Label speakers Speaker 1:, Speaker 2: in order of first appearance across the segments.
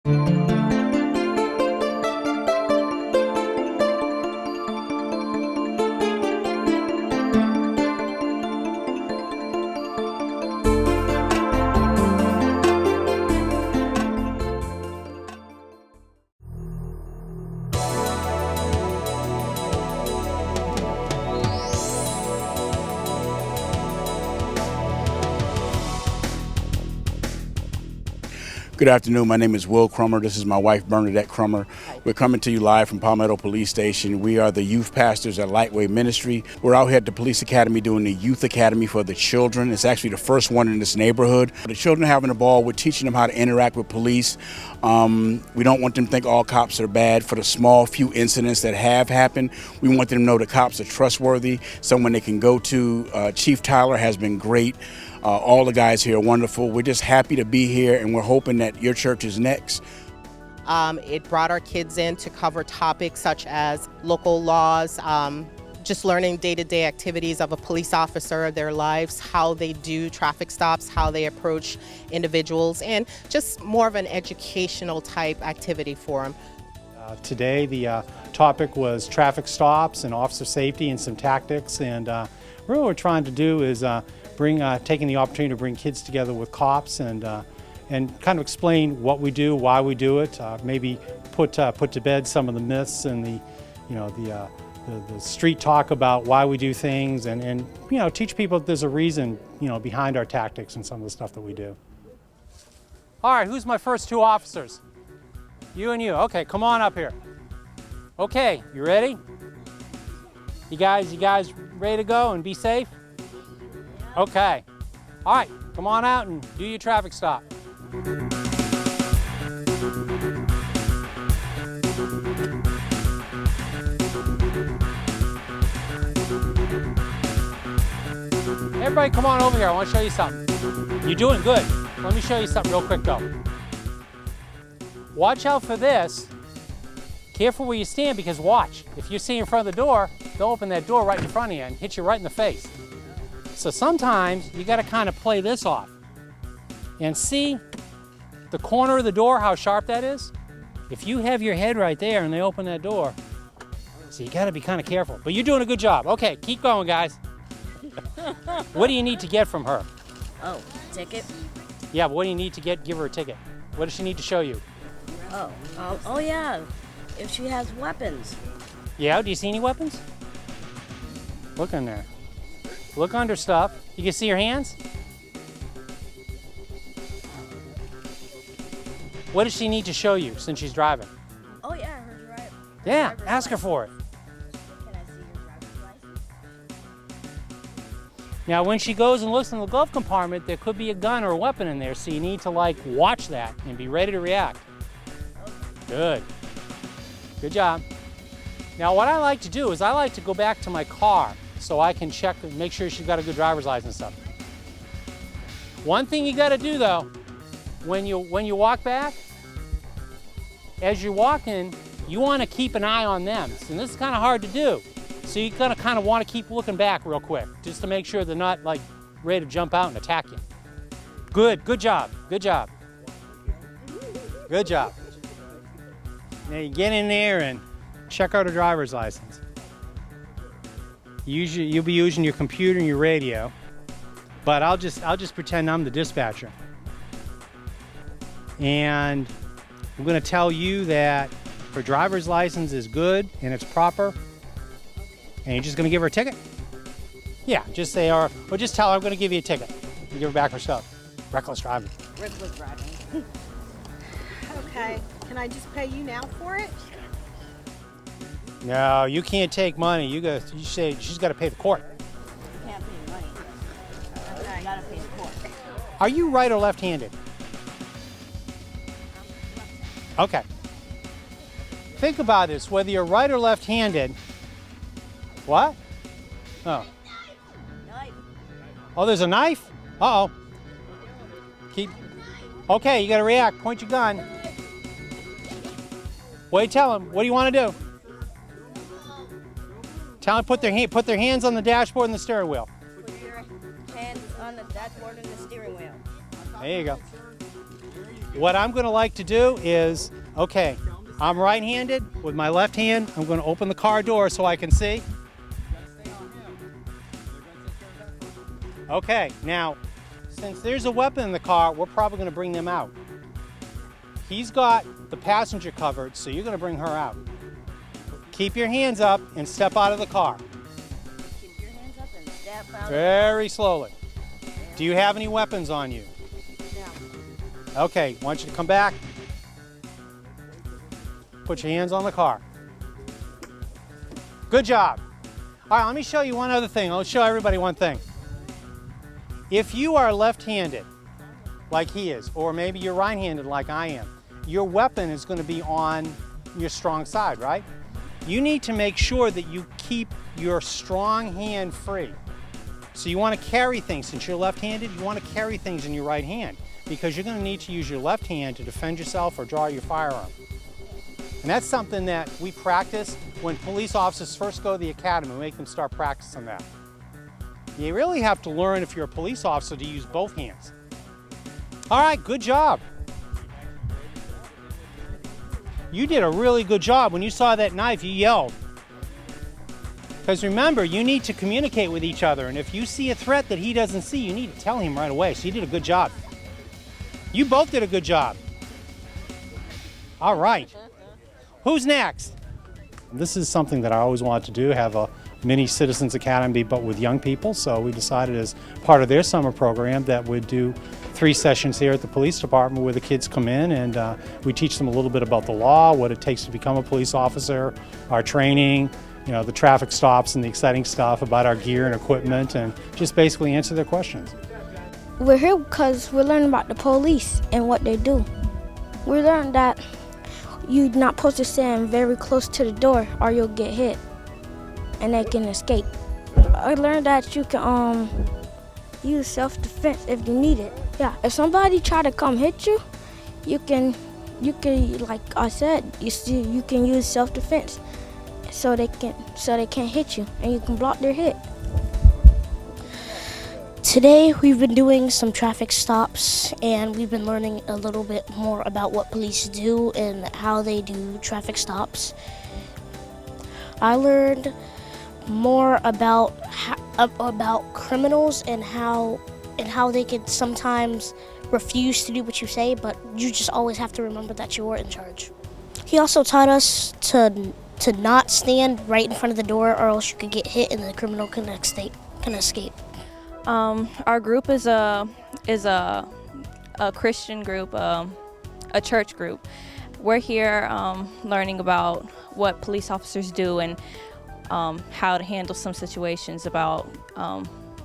Speaker 1: Good afternoon. My name is Will Crummer. This is my wife, Bernadette Crummer. We're coming to you live from Palmetto Police Station. We are the youth pastors at Lightway Ministry. We're out here at the Police Academy doing the Youth Academy for the children. It's actually the first one in this neighborhood. The children are having a ball. We're teaching them how to interact with police. We don't want them to think all cops are bad. For the small few incidents that have happened, we want them to know the cops are trustworthy, someone they can go to. Chief Tyler has been great. All the guys here are wonderful. We're just happy to be here, and we're hoping that your church is next.
Speaker 2: It brought our kids in to cover topics such as local laws, just learning day-to-day activities of a police officer, their lives, how they do traffic stops, how they approach individuals, and just more of an educational type activity for them.
Speaker 3: Today the topic was traffic stops and officer safety and some tactics, and really what we're trying to do is taking the opportunity to bring kids together with cops and kind of explain what we do, why we do it, maybe put to bed some of the myths and the street talk about why we do things, and teach people that there's a reason behind our tactics and some of the stuff that we do. All right, who's my first two officers? You and you. Okay, come on up here. Okay, you ready? You guys ready to go and be safe? Okay. All right, come on out and do your traffic stop. Everybody come on over here, I want to show you something. You're doing good. Let me show you something real quick though. Watch out for this. Careful where you stand, because watch. If you see in front of the door, they'll open that door right in front of you and hit you right in the face. So sometimes you got to kind of play this off. And see the corner of the door, how sharp that is? If you have your head right there and they open that door, so you got to be kind of careful. But you're doing a good job. Okay, keep going, guys. What do you need to get from her?
Speaker 4: Oh, ticket?
Speaker 3: Yeah, but what do you need to give her a ticket? What does she need to show you?
Speaker 4: Oh yeah, if she has weapons.
Speaker 3: Yeah, do you see any weapons? Look in there. Look under stuff. You can see her hands? What does she need to show you since she's driving?
Speaker 4: Oh yeah, her drive.
Speaker 3: Yeah, ask her for it.
Speaker 4: Can I see your driver's license?
Speaker 3: Now when she goes and looks in the glove compartment, there could be a gun or a weapon in there, so you need to watch that and be ready to react. Good. Good job. Now what I like to do is I like to go back to my car so I can check and make sure she's got a good driver's license stuff. One thing you got to do though, when you walk back, as you're walking, you want to keep an eye on them. And this is kind of hard to do. So you're going to kind of want to keep looking back real quick, just to make sure they're not ready to jump out and attack you. Good job, good job. Good job. Now you get in there and check out a driver's license. You'll be using your computer and your radio, but I'll just pretend I'm the dispatcher. And I'm going to tell you that her driver's license is good and it's proper, and you're just going to give her a ticket? Yeah, just say, or just tell her I'm going to give you a ticket. You give her back her stuff. Reckless driving.
Speaker 4: Reckless driving.
Speaker 5: Okay, can I just pay you now for it?
Speaker 3: No, you can't take money. You say she's got to pay the court.
Speaker 4: You can't pay money.
Speaker 5: Okay.
Speaker 4: You gotta pay the court.
Speaker 3: Are you right or left-handed? Okay. Think about this, whether you're right or left-handed. What? Oh.
Speaker 4: Knife.
Speaker 3: Oh, there's a knife? Uh-oh. Okay, you got to react. Point your gun. What do you tell them? What do you want to do? Tell them put their hands on the dashboard and the steering wheel.
Speaker 4: Put your hands on the dashboard and the steering wheel.
Speaker 3: There you go. what I'm going to like to do is, okay, I'm right-handed. With my left hand, I'm going to open the car door so I can see. Okay, now, since there's a weapon in the car, we're probably going to bring them out. He's got the passenger covered, so you're going to bring her out. Keep your hands up and step out of the car.
Speaker 4: Keep your hands up and step out.
Speaker 3: Very slowly. Do you have any weapons on you?
Speaker 4: No.
Speaker 3: Okay, I want you to come back. Put your hands on the car. Good job. All right, let me show you one other thing. I'll show everybody one thing. If you are left-handed, like he is, or maybe you're right-handed like I am, your weapon is going to be on your strong side, right? You need to make sure that you keep your strong hand free. So you want to carry things. Since you're left-handed, you want to carry things in your right hand because you're going to need to use your left hand to defend yourself or draw your firearm. And that's something that we practice when police officers first go to the academy. We make them start practicing that. You really have to learn, if you're a police officer, to use both hands. All right, good job. You did a really good job. When you saw that knife, you yelled. Because remember, you need to communicate with each other. And if you see a threat that he doesn't see, you need to tell him right away. So you did a good job. You both did a good job. All right. Who's next? This is something that I always wanted to do, have a mini Citizens Academy, but with young people. So we decided as part of their summer program that we'd do 3 sessions here at the police department where the kids come in and we teach them a little bit about the law, what it takes to become a police officer, our training, you know, the traffic stops and the exciting stuff about our gear and equipment, and just basically answer their questions.
Speaker 6: We're here because we're learning about the police and what they do. We learned that you're not supposed to stand very close to the door or you'll get hit and they can escape. I learned that you can use self-defense if you need it. Yeah, if somebody try to come hit you, you can like I said, you can use self-defense so they can't hit you and you can block their hit.
Speaker 7: Today we've been doing some traffic stops and we've been learning a little bit more about what police do and how they do traffic stops. I learned more about criminals and how they can sometimes refuse to do what you say, but you just always have to remember that you're in charge. He also taught us to not stand right in front of the door or else you could get hit and the criminal can escape.
Speaker 8: Our group is a Christian group, a church group. We're here learning about what police officers do and how to handle some situations about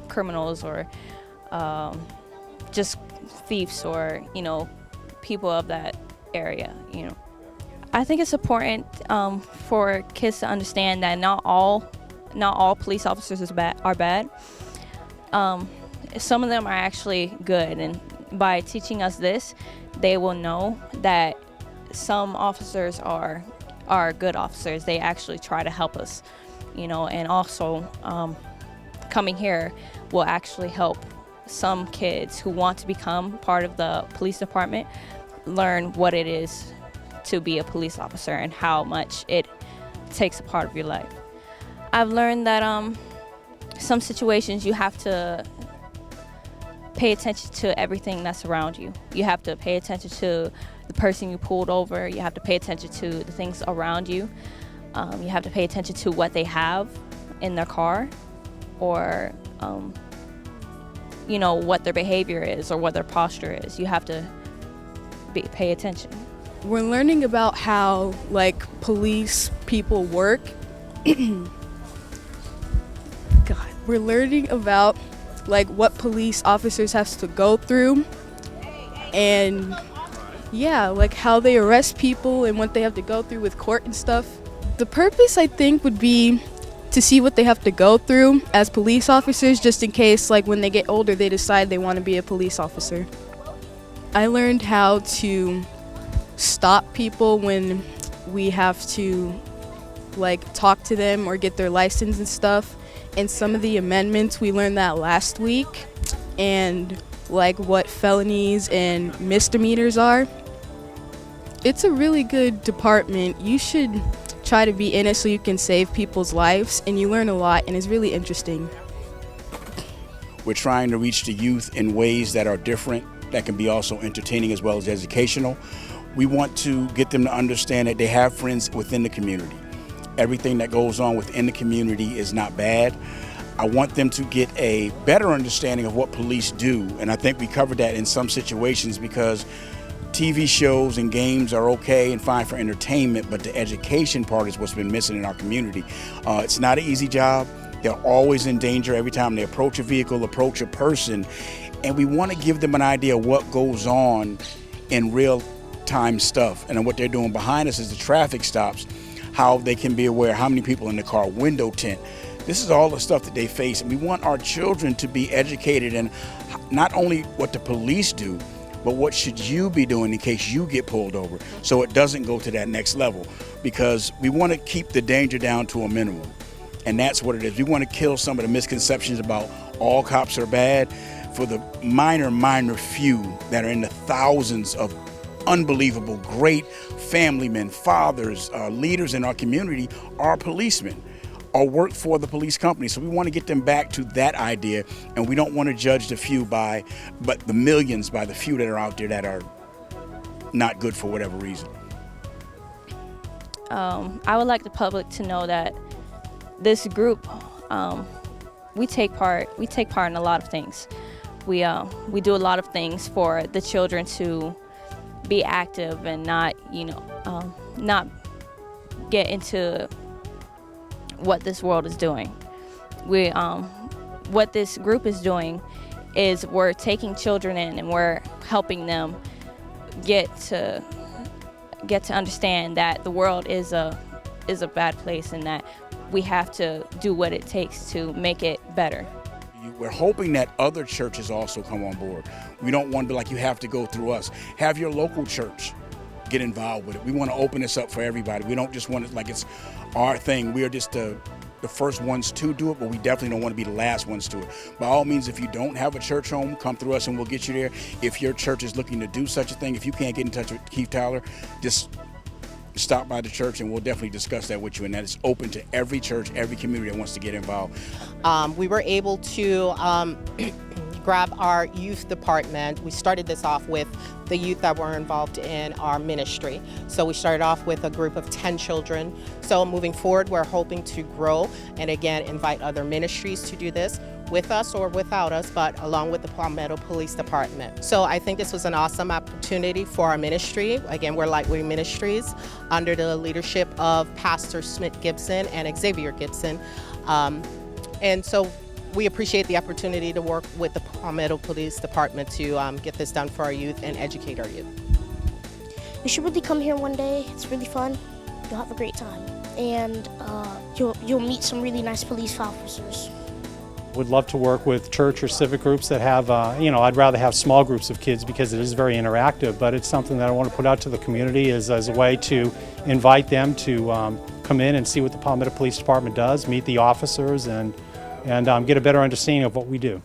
Speaker 8: criminals or just thieves or people of that area. I think it's important for kids to understand that not all police officers are bad. Some of them are actually good, and by teaching us this, they will know that some officers are good officers. They actually try to help us, and also coming here will actually help some kids who want to become part of the police department learn what it is to be a police officer and how much it takes a part of your life. I've learned that some situations you have to pay attention to everything that's around you. You have to pay attention to the person you pulled over. You have to pay attention to the things around you. You have to pay attention to what they have in their car or what their behavior is or what their posture is. You have to pay attention.
Speaker 9: We're learning about how police people work. God, we're learning about what police officers have to go through and how they arrest people and what they have to go through with court and stuff. The purpose, I think, would be to see what they have to go through as police officers, just in case when they get older they decide they want to be a police officer. I learned how to stop people when we have to talk to them or get their license and stuff. And some of the amendments, we learned that last week, and what felonies and misdemeanors are. It's a really good department. You should try to be in it so you can save people's lives, and you learn a lot, and it's really interesting.
Speaker 1: We're trying to reach the youth in ways that are different, that can be also entertaining as well as educational. We want to get them to understand that they have friends within the community. Everything that goes on within the community is not bad. I want them to get a better understanding of what police do, and I think we covered that in some situations, because TV shows and games are okay and fine for entertainment, but the education part is what's been missing in our community. It's not an easy job. They're always in danger every time they approach a vehicle, approach a person, and we want to give them an idea of what goes on in real time stuff. And what they're doing behind us is the traffic stops, how they can be aware how many people in the car, window tint. This is all the stuff that they face, and we want our children to be educated in not only what the police do, but what should you be doing in case you get pulled over, so it doesn't go to that next level, because we want to keep the danger down to a minimum. And that's what it is. We want to kill some of the misconceptions about all cops are bad. For the minor few that are in the thousands of unbelievable, great family men, fathers, leaders in our community are policemen or work for the police company. So we want to get them back to that idea, and we don't want to judge the few but the millions by the few that are out there that are not good for whatever reason.
Speaker 8: I would like the public to know that this group, we take part in a lot of things. We do a lot of things for the children to be active and not get into what this world is doing. What this group is doing is we're taking children in and we're helping them get to understand that the world is a bad place, and that we have to do what it takes to make it better.
Speaker 1: We're hoping that other churches also come on board. We don't want to be like, you have to go through us. Have your local church get involved with it. We want to open this up for everybody. We don't just want it like it's our thing. We are just the first ones to do it, but we definitely don't want to be the last ones to it. By all means, if you don't have a church home, come through us and we'll get you there. If your church is looking to do such a thing, if you can't get in touch with Keith Tyler, just stop by the church and we'll definitely discuss that with you. And that is open to every church, every community that wants to get involved.
Speaker 2: We were able to grab our youth department. We started this off with the youth that were involved in our ministry. So we started off with a group of 10 children. So moving forward, we're hoping to grow and again invite other ministries to do this with us or without us, but along with the Palmetto Police Department. So I think this was an awesome opportunity for our ministry. Again, we're Lightway Ministries under the leadership of Pastor Smith Gibson and Xavier Gibson. And so we appreciate the opportunity to work with the Palmetto Police Department to get this done for our youth and educate our youth.
Speaker 7: You should really come here one day. It's really fun. You'll have a great time. And you'll meet some really nice police officers.
Speaker 3: Would love to work with church or civic groups that have, I'd rather have small groups of kids because it is very interactive, but it's something that I want to put out to the community as a way to invite them to come in and see what the Palmetto Police Department does, meet the officers, and get a better understanding of what we do.